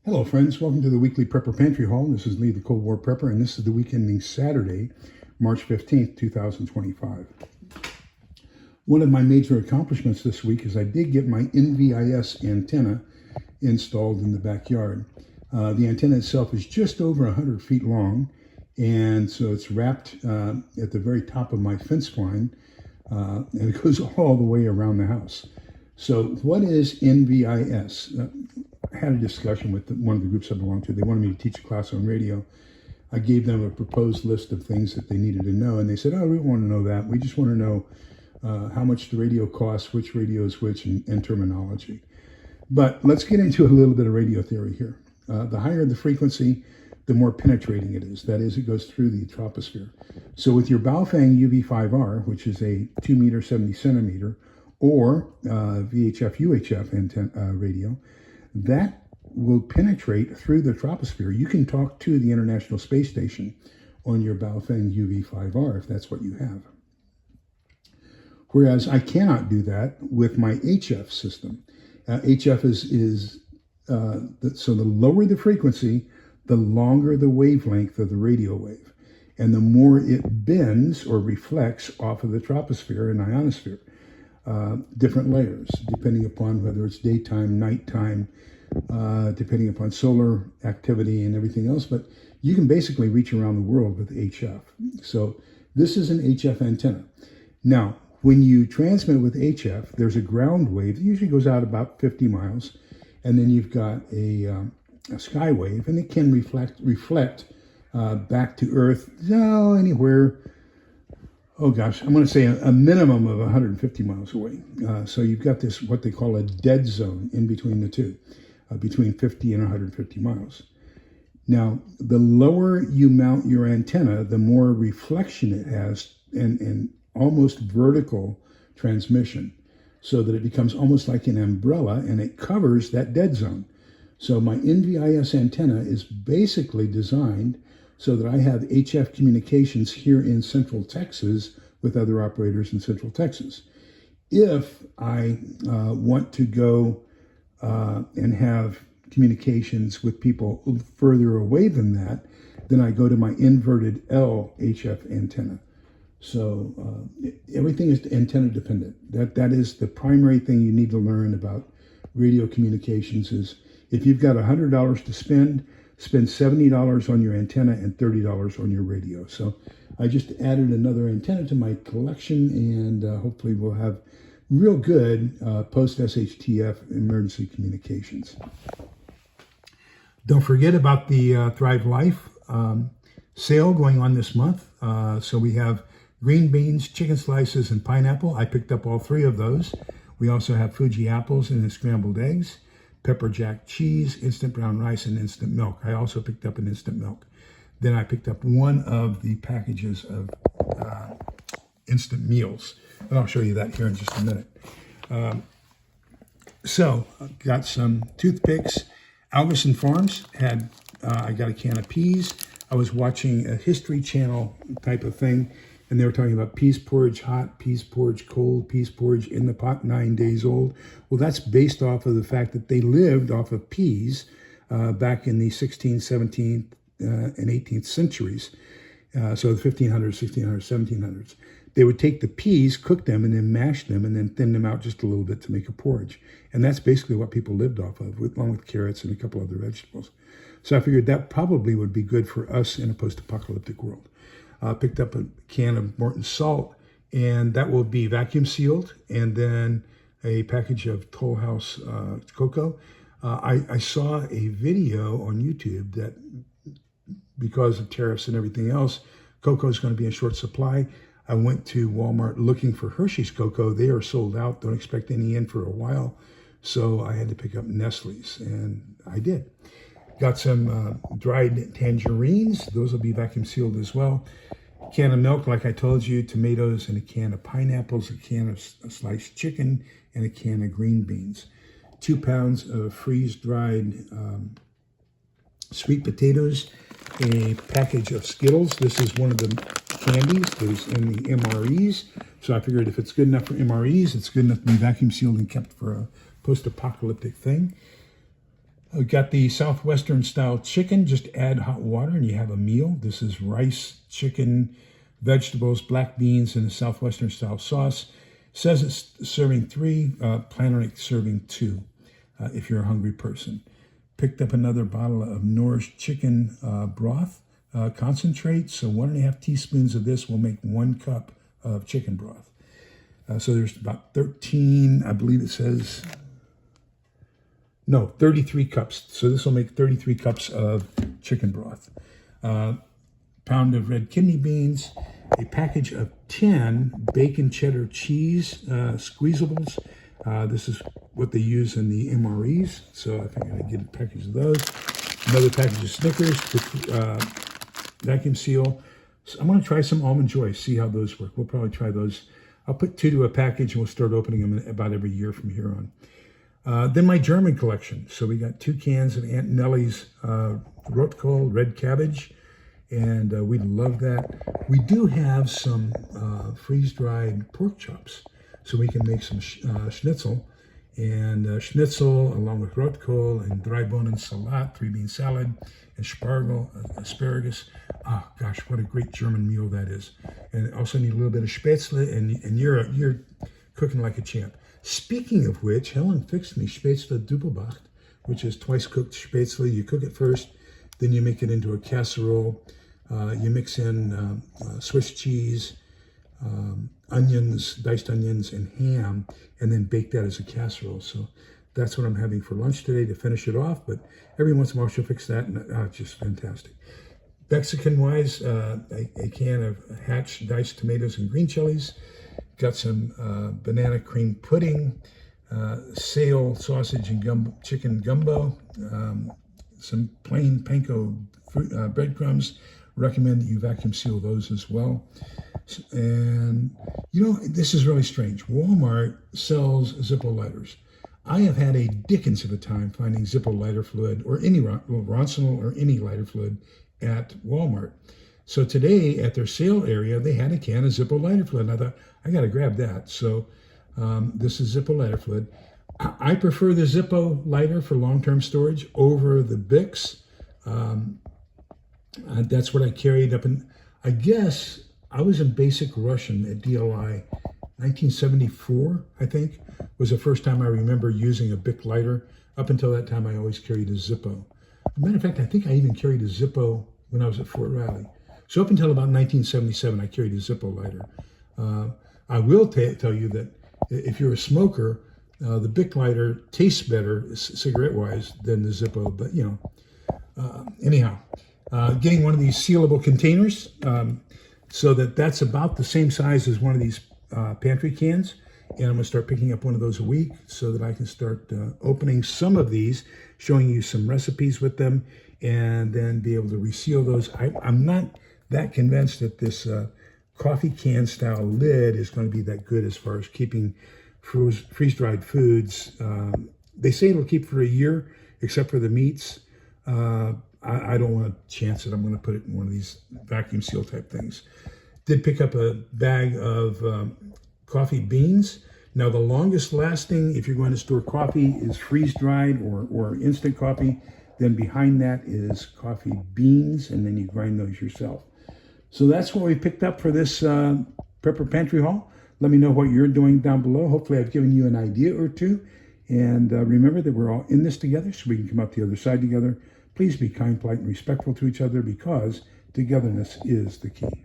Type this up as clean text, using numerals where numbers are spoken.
Hello friends, welcome to the weekly Prepper Pantry Haul. This is Lee the Cold War Prepper, and this is the week ending Saturday, March 15th, 2025. One of my major accomplishments this week is I did get my NVIS antenna installed in the backyard. The antenna itself is just over 100 feet long, and so it's wrapped at the very top of my fence line, and it goes all the way around the house. So what is NVIS? I had a discussion with one of the groups I belong to. They wanted me to teach a class on radio. I gave them a proposed list of things that they needed to know, and they said, oh, we don't want to know that. We just want to know how much the radio costs, which radio is which, and terminology. But let's get into a little bit of radio theory here. The higher the frequency, the more penetrating it is. That is, it goes through the troposphere. So with your Baofeng UV5R, which is a 2 meter, 70 centimeter, or VHF, UHF antenna, radio, that will penetrate through the troposphere. You can talk to the International Space Station on your Baofeng UV5R if that's what you have. Whereas I cannot do that with my HF system. HF so the lower the frequency, the longer the wavelength of the radio wave, and the more it bends or reflects off of the troposphere and ionosphere. Different layers, depending upon whether it's daytime, nighttime, depending upon solar activity and everything else. But you can basically reach around the world with HF. So this is an HF antenna. Now, when you transmit with HF, there's a ground wave that usually goes out about 50 miles. And then you've got a sky wave, and it can reflect back to Earth, anywhere. Oh gosh, I'm going to say a minimum of 150 miles away. So you've got this, what they call a dead zone in between the two, between 50 and 150 miles. Now, the lower you mount your antenna, the more reflection it has and almost vertical transmission, so that it becomes almost like an umbrella and it covers that dead zone. So my NVIS antenna is basically designed so that I have HF communications here in Central Texas with other operators in Central Texas. If I want to go and have communications with people further away than that, then I go to my inverted L HF antenna. So everything is antenna dependent. That is the primary thing you need to learn about radio communications. Is if you've got $100 to spend $70 on your antenna and $30 on your radio. So I just added another antenna to my collection, and hopefully we'll have real good post-SHTF emergency communications. Don't forget about the Thrive Life sale going on this month. So we have green beans, chicken slices, and pineapple. I picked up all three of those. We also have Fuji apples and scrambled eggs, pepper jack cheese, instant brown rice, and instant milk. I also picked up an instant milk. Then I picked up one of the packages of instant meals. And I'll show you that here in just a minute. So I've got some toothpicks. Algerson Farms had, I got a can of peas. I was watching a History Channel type of thing, and they were talking about peas porridge hot, peas porridge cold, peas porridge in the pot 9 days old. Well, that's based off of the fact that they lived off of peas back in the 16th, 17th, and 18th centuries. So the 1500s, 1600s, 1700s. They would take the peas, cook them, and then mash them, and then thin them out just a little bit to make a porridge. And that's basically what people lived off of, along with carrots and a couple other vegetables. So I figured that probably would be good for us in a post-apocalyptic world. Picked up a can of Morton salt, and that will be vacuum sealed, and then a package of Toll House cocoa. I saw a video on YouTube that because of tariffs and everything else, cocoa is going to be in short supply. I went to Walmart looking for Hershey's cocoa. They are sold out. Don't expect any in for a while. So I had to pick up Nestle's, and I did. Got some dried tangerines. Those will be vacuum sealed as well. A can of milk, like I told you, tomatoes, and a can of pineapples, a can of sliced chicken, and a can of green beans. 2 pounds of freeze-dried sweet potatoes, a package of Skittles. This is one of the candies that is in the MREs. So I figured if it's good enough for MREs, it's good enough to be vacuum sealed and kept for a post-apocalyptic thing. We've got the Southwestern style chicken. Just add hot water and you have a meal. This is rice, chicken, vegetables, black beans, and a Southwestern style sauce. It says it's serving 3, plan on serving 2 if you're a hungry person. Picked up another bottle of Nourish chicken broth concentrate. So 1.5 teaspoons of this will make 1 cup of chicken broth. So there's about 13, I believe it says, no, 33 cups. So this will make 33 cups of chicken broth. Pound of red kidney beans, a package of 10 bacon cheddar cheese squeezables. This is what they use in the MREs. So I think I'm going to get a package of those. Another package of Snickers to vacuum seal. So I'm going to try some Almond Joy, see how those work. We'll probably try those. I'll put 2 to a package and we'll start opening them about every year from here on. Then my German collection. So we got 2 cans of Aunt Nellie's Rotkohl, red cabbage, and we love that. We do have some freeze-dried pork chops, so we can make some schnitzel. And schnitzel along with Rotkohl and Dreibohnen Salat, 3-bean salad, and spargel, asparagus. Oh gosh, what a great German meal that is. And also need a little bit of spätzle, and you're cooking like a champ. Speaking of which, Helen fixed me spätzle doppelbacht, which is twice cooked spätzle. You cook it first, then you make it into a casserole. You mix in Swiss cheese, onions, diced onions, and ham, and then bake that as a casserole. So that's what I'm having for lunch today to finish it off. But every once in a while she'll fix that, and it's just fantastic. Mexican-wise, a can of Hatch diced tomatoes and green chilies. Got some banana cream pudding, sale sausage and chicken gumbo, some plain panko fruit, breadcrumbs. Recommend that you vacuum seal those as well. And, you know, this is really strange. Walmart sells Zippo lighters. I have had a dickens of a time finding Zippo lighter fluid or any Roncinol or any lighter fluid at Walmart. So today at their sale area, they had a can of Zippo lighter fluid. And I thought, I got to grab that. So this is Zippo lighter fluid. I prefer the Zippo lighter for long-term storage over the Bix. That's what I carried up in, I guess I was in basic Russian at DLI. 1974, I think, was the first time I remember using a Bic lighter. Up until that time, I always carried a Zippo. As a matter of fact, I think I even carried a Zippo when I was at Fort Riley. So up until about 1977, I carried a Zippo lighter. I will tell you that if you're a smoker, the Bic lighter tastes better cigarette-wise than the Zippo, but you know, anyhow. Getting one of these sealable containers so that's about the same size as one of these pantry cans. And I'm going to start picking up one of those a week so that I can start opening some of these, showing you some recipes with them, and then be able to reseal those. I'm not that convinced that this coffee can style lid is going to be that good as far as keeping freeze-dried foods. They say it'll keep for a year, except for the meats. I don't want to chance it. I'm going to put it in one of these vacuum seal type things. Did pick up a bag of coffee beans. Now the longest lasting, if you're going to store coffee, is freeze-dried or instant coffee. Then behind that is coffee beans, and then you grind those yourself. So that's what we picked up for this Prepper Pantry haul. Let me know what you're doing down below. Hopefully I've given you an idea or two. And remember that we're all in this together, so we can come out the other side together. Please be kind, polite, and respectful to each other, because togetherness is the key.